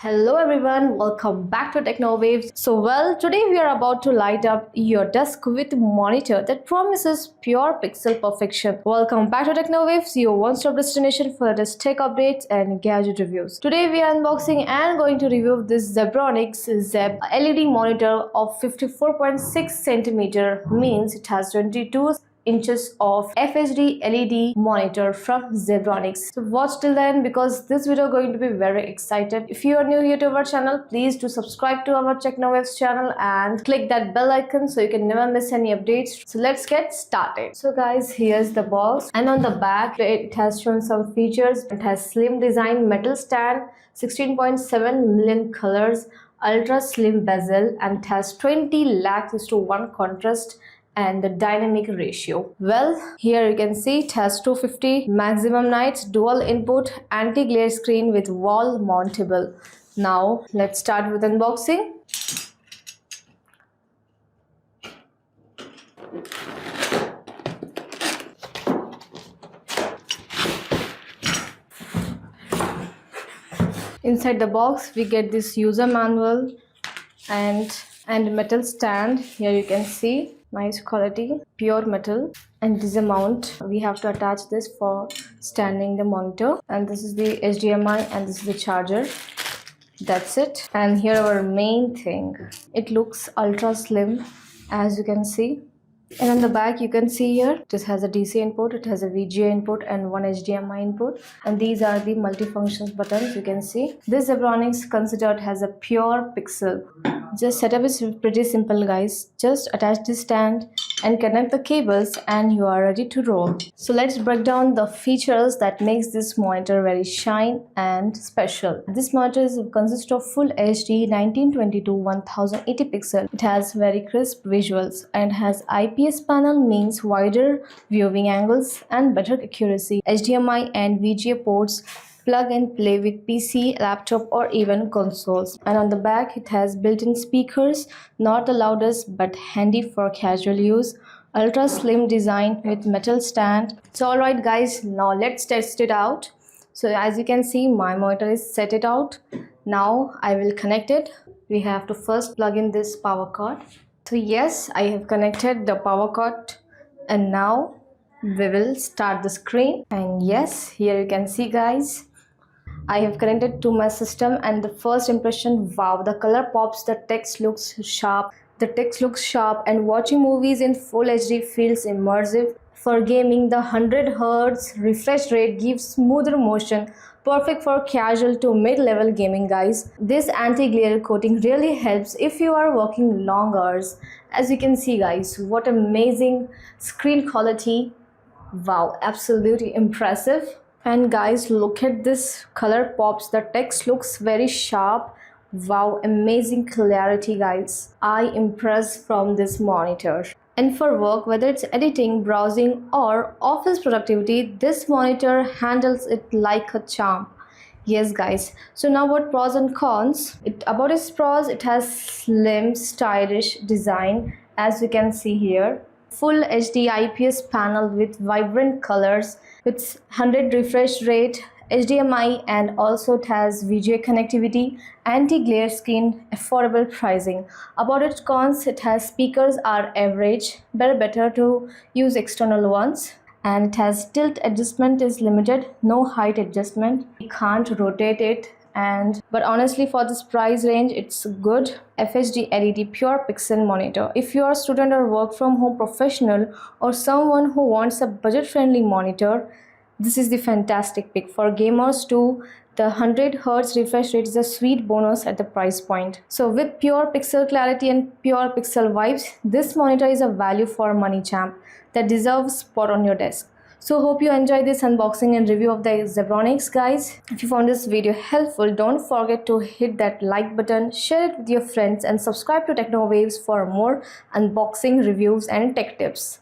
Hello everyone, welcome back to TechnoWaves. Today we are about to light up your desk with a monitor that promises pure pixel perfection. Welcome back to TechnoWaves, your one-stop destination for latest tech updates and gadget reviews. Today we are unboxing and going to review this Zebronics ZEB LED monitor of 54.6 centimeter, means it has 22 inches of FHD LED monitor from Zebronics. So watch till the end because this video is going to be very excited. If you are new here to our channel, please do subscribe to our TechnoWaves channel and click that bell icon so you can never miss any updates. So let's get started. So guys, here's the box, and on the back it has shown some features. It has slim design, metal stand, 16.7 million colors, ultra slim bezel, and it has 20 lakhs:1 contrast and the dynamic ratio. Here you can see it has 250 maximum nits, dual input, anti-glare screen with wall mountable. Now let's start with unboxing. Inside the box we get this user manual and metal stand. Here you can see nice quality, pure metal, and this amount we have to attach this for standing the monitor, and this is the HDMI and this is the charger. That's it. And here our main thing, it looks ultra slim as you can see. And on the back you can see here this has a DC input, it has a VGA input and one HDMI input, and these are the multifunctions buttons. You can see this Zebronics considered as a pure pixel. Just setup is pretty simple guys. Just attach this stand and connect the cables and you are ready to roll. So let's break down the features that makes this monitor very shine and special. This monitor consists of full HD 1920 to 1080 pixel. It has very crisp visuals and has IPS panel, means wider viewing angles and better accuracy. HDMI and VGA ports, plug and play with PC, laptop or even consoles. And on the back it has built-in speakers, not the loudest but handy for casual use. Ultra slim design with metal stand. So alright guys, now let's test it out. So as you can see, my monitor is set it out. Now I will connect it. We have to first plug in this power cord. So yes, I have connected the power cord, and now we will start the screen. And yes, here you can see guys, I have connected to my system, and the first impression, wow, the color pops, the text looks sharp. The text looks sharp, and watching movies in full HD feels immersive. For gaming, the 100 Hz refresh rate gives smoother motion, perfect for casual to mid-level gaming guys. This anti-glare coating really helps if you are working long hours. As you can see guys, what amazing screen quality. Wow, absolutely impressive. And guys, look at this color pops, the text looks very sharp. Wow, amazing clarity guys. I impressed from this monitor. And for work, whether it's editing, browsing or office productivity, this monitor handles it like a champ. Yes guys, so now what pros and cons? About its pros, it has slim stylish design as you can see here. Full HD IPS panel with vibrant colors, with 100 refresh rate, HDMI, and also it has VGA connectivity, anti-glare screen, affordable pricing. About its cons, it has speakers are average, better to use external ones, and it has tilt adjustment is limited, no height adjustment, you can't rotate it. But honestly, for this price range, it's good FHD LED pure pixel monitor. If you are a student or work from home professional or someone who wants a budget friendly monitor, this is the fantastic pick. For gamers too, the 100 Hz refresh rate is a sweet bonus at the price point. So with pure pixel clarity and pure pixel vibes, this monitor is a value for money champ that deserves spot on your desk. So hope you enjoyed this unboxing and review of the Zebronics guys. If you found this video helpful, don't forget to hit that like button, share it with your friends and subscribe to TechnoWaves for more unboxing reviews and tech tips.